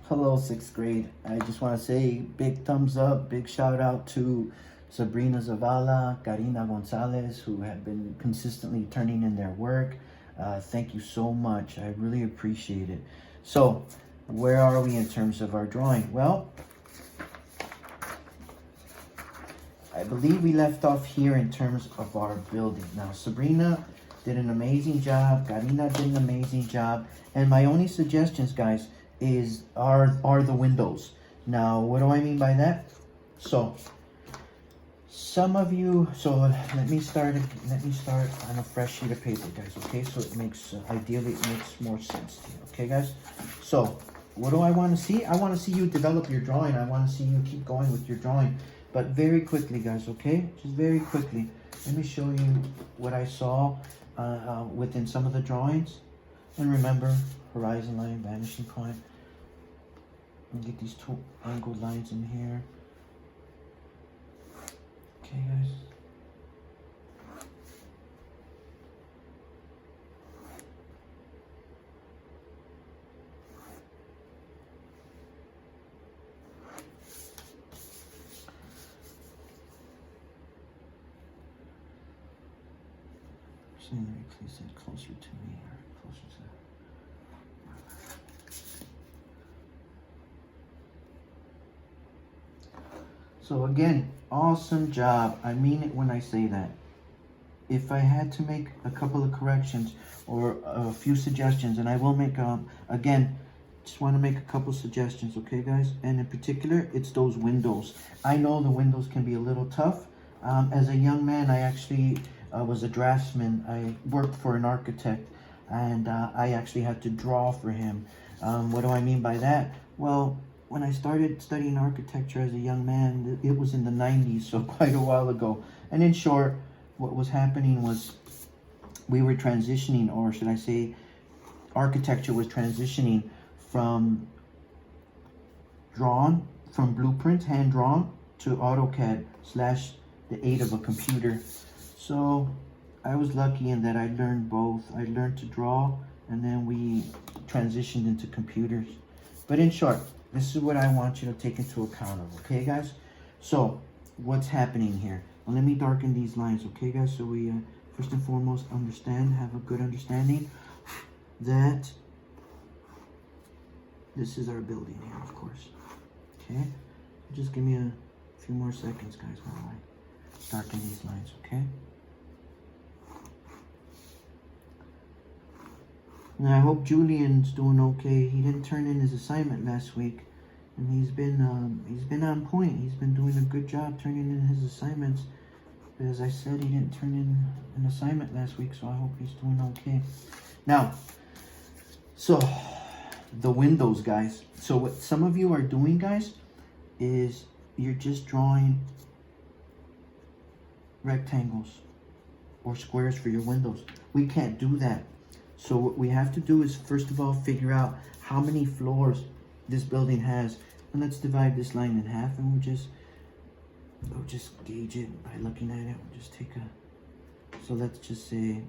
Hello, sixth grade. I just want to say big thumbs up, big shout out to Sabrina Zavala, Karina Gonzalez, who have been consistently turning in their work. Thank you so much. I really appreciate it. So, where are we in terms of our drawing? Well, I believe we left off here in terms of our building. Now, Sabrina did an amazing job. Karina did an amazing job. And my only suggestions, guys, are the windows. Now, what do I mean by that? So, some of you. So let me start on a fresh sheet of paper, guys. Okay, so it makes ideally it makes more sense to you. Okay, guys. So, what do I want to see? I want to see you develop your drawing. I want to see you keep going with your drawing, but very quickly, guys. Okay, just very quickly. Let me show you what I saw within some of the drawings. And remember, horizon line, vanishing point. And get these two angled lines in here. Okay, guys. Scenery, please sit closer to me or closer to. So again, awesome job. I mean it when I say that. If I had to make a couple of corrections or a few suggestions, and I will make, again, just want to make a couple suggestions, okay, guys? And in particular, it's those windows. I know the windows can be a little tough. As a young man, I actually was a draftsman. I worked for an architect, and I actually had to draw for him. What do I mean by that? Well, when I started studying architecture as a young man, it was in the 90s, so quite a while ago. And in short, what was happening was we were transitioning, or should I say, architecture was transitioning from blueprints, hand drawn, to AutoCAD / the aid of a computer. So I was lucky in that I learned both. I learned to draw, and then we transitioned into computers. But in short, this is what I want you to take into account of, okay, guys? So, what's happening here? Well, let me darken these lines, okay, guys? So we, first and foremost, have a good understanding that this is our building here, of course. Okay? Just give me a few more seconds, guys, while I darken these lines, okay? And I hope Julian's doing okay. He didn't turn in his assignment last week, and he's been on point. He's been doing a good job turning in his assignments. But as I said, he didn't turn in an assignment last week, so I hope he's doing okay. Now, so the windows, guys. So what some of you are doing, guys, is you're just drawing rectangles or squares for your windows. We can't do that. So what we have to do is, first of all, figure out how many floors this building has. And let's divide this line in half, and we'll just gauge it by looking at it. We'll just take so let's just say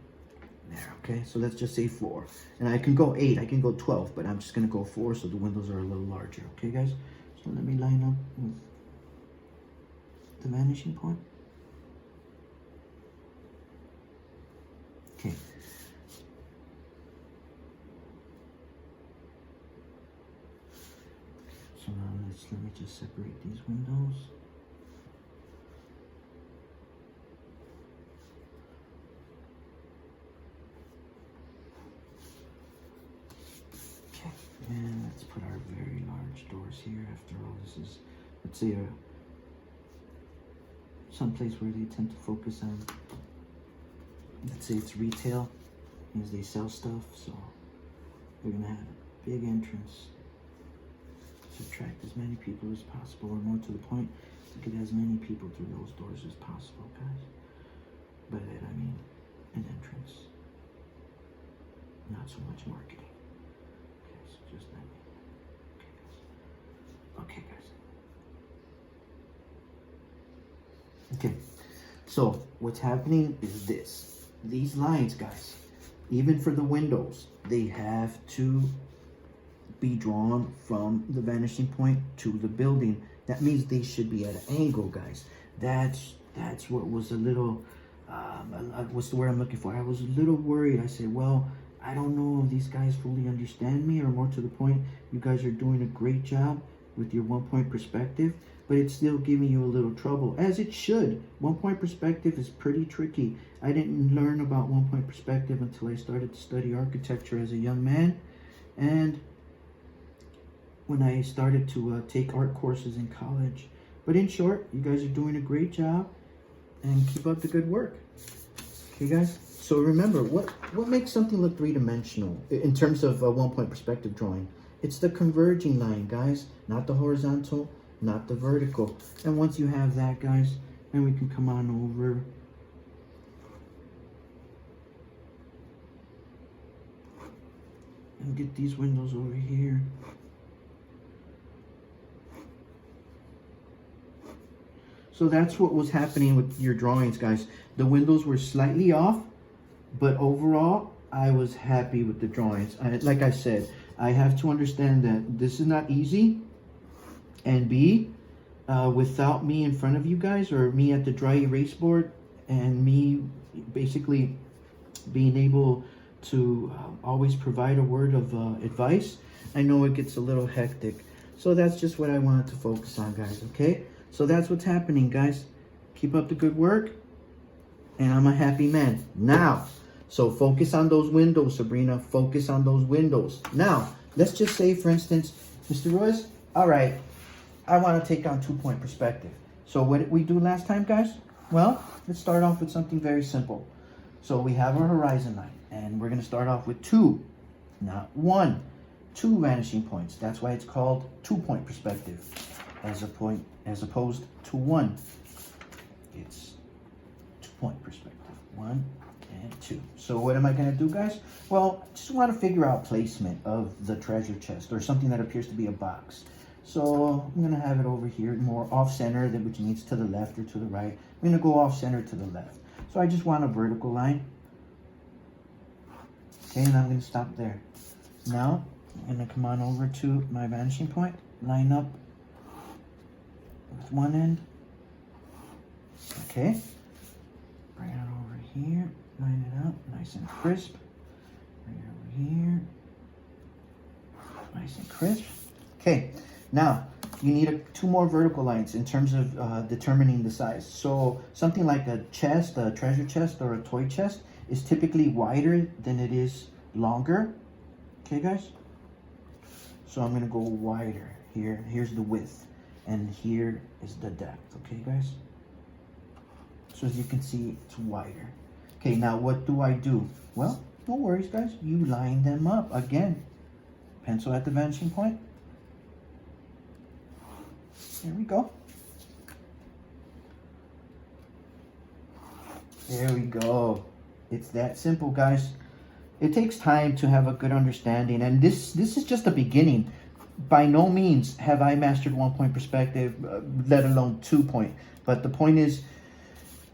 there, okay? So let's just say 4. And I can go 8, I can go 12, but I'm just gonna go 4 so the windows are a little larger, okay, guys? So let me line up with the vanishing point. Okay. So now let me just separate these windows. Okay, and let's put our very large doors here. After all, this is, let's say, some place where they tend to focus on, let's say it's retail, because they sell stuff, so we're gonna have a big entrance to attract as many people as possible, or more to the point, to get as many people through those doors as possible, guys. By that I mean an entrance, not so much marketing. Okay, so just that. Okay, guys. Okay, so what's happening is this. These lines, guys, even for the windows, they have to be drawn from the vanishing point to the building. That means they should be at an angle, guys. That's what was a little, what's the word I'm looking for? I was a little worried. I said, well, I don't know if these guys fully understand me, or more to the point, you guys are doing a great job with your 1 point perspective, but it's still giving you a little trouble, as it should. 1 point perspective is pretty tricky. I didn't learn about 1 point perspective until I started to study architecture as a young man, and when I started to take art courses in college. But in short, you guys are doing a great job, and keep up the good work. Okay, guys? So remember, what makes something look three-dimensional in terms of 1 point perspective drawing? It's the converging line, guys, not the horizontal, not the vertical. And once you have that, guys, then we can come on over and get these windows over here. So that's what was happening with your drawings, guys. The windows were slightly off, but overall, I was happy with the drawings. Like I said, I have to understand that this is not easy, and B, without me in front of you guys, or me at the dry erase board, and me basically being able to always provide a word of advice, I know it gets a little hectic. So that's just what I wanted to focus on, guys, okay? So that's what's happening, guys. Keep up the good work, and I'm a happy man. Now, so focus on those windows, Sabrina. Focus on those windows. Now, let's just say, for instance, Mr. Ruiz, all right, I want to take on 2 point perspective. So what did we do last time, guys? Well, let's start off with something very simple. So we have our horizon line, and we're going to start off with 2, not 1. 2 vanishing points. That's why it's called 2 point perspective, as opposed to 1. It's 2 point perspective. 1 and 2. So what am I going to do, guys? Well, I just want to figure out placement of the treasure chest, or something that appears to be a box. So I'm going to have it over here, more off-center, which means to the left or to the right. I'm going to go off-center to the left. So I just want a vertical line. Okay, and I'm going to stop there. Now, I'm going to come on over to my vanishing point, line up with one end. Okay. Bring it over here, line it up, nice and crisp. Bring it over here, nice and crisp. Okay, now you need 2 more vertical lines in terms of determining the size. So something like a chest, a treasure chest, or a toy chest is typically wider than it is longer. Okay, guys? So I'm gonna go wider here. Here's the width, and here is the depth. Okay, guys? So as you can see, it's wider. Okay, now what do I do? Well, no worries, guys. You line them up. Again, pencil at the vanishing point. There we go. There we go. It's that simple, guys. It takes time to have a good understanding, and this is just the beginning. By no means have I mastered 1 point perspective, let alone 2 point. But the point is,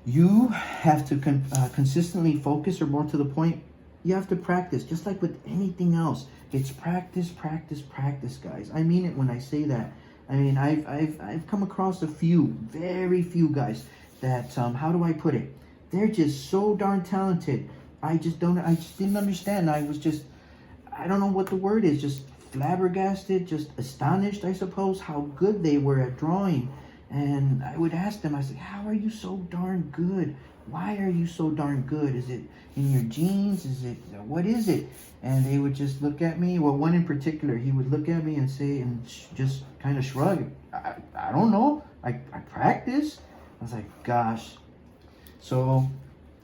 you have to consistently focus, or more to the point, you have to practice, just like with anything else. It's practice, practice, practice, guys. I mean it when I say that. I mean, I've come across a few, very few guys that, how do I put it? They're just so darn talented. I just didn't understand. I don't know what the word is, just flabbergasted, just astonished, I suppose, how good they were at drawing. And I would ask them, I said, how are you so darn good? Why are you so darn good? Is it in your genes? What is it? And they would just look at me. Well, one in particular, he would look at me and say, and just kind of shrug. I don't know. I practice. I was like, gosh. So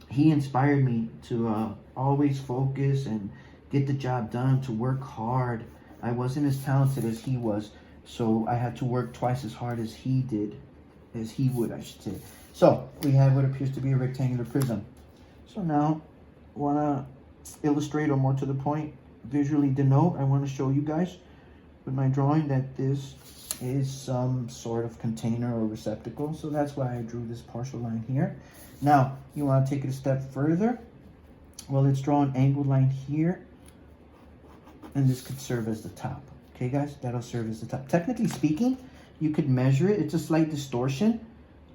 he inspired me to always focus and get the job done, to work hard. I wasn't as talented as he was, so I had to work twice as hard as he would, I should say. So we have what appears to be a rectangular prism. So now I want to illustrate, or more to the point, visually denote. I want to show you guys with my drawing that this is some sort of container or receptacle. So that's why I drew this partial line here. Now, you want to take it a step further. Well, let's draw an angled line here, and this could serve as the top. Okay, guys, that'll serve as the top. Technically speaking, you could measure it. It's a slight distortion,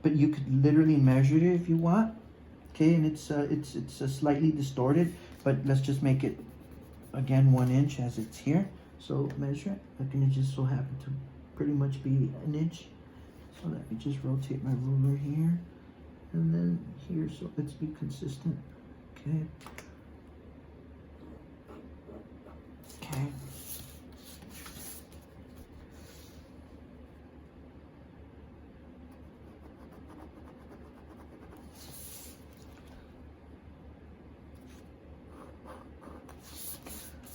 but you could literally measure it if you want. Okay, and it's slightly distorted, but let's just make it again 1 inch as it's here. So measure it. Like, and it just so happen to pretty much be 1 inch. So let me just rotate my ruler here, and then here. So let's be consistent. Okay. Okay.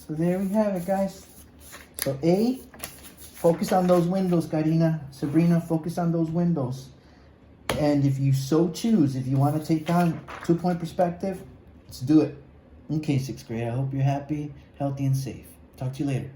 So there we have it, guys. So A, focus on those windows, Karina. Sabrina, focus on those windows. And if you so choose, if you want to take on 2-point perspective, let's do it. Okay, 6th grade, I hope you're happy, healthy, and safe. Talk to you later.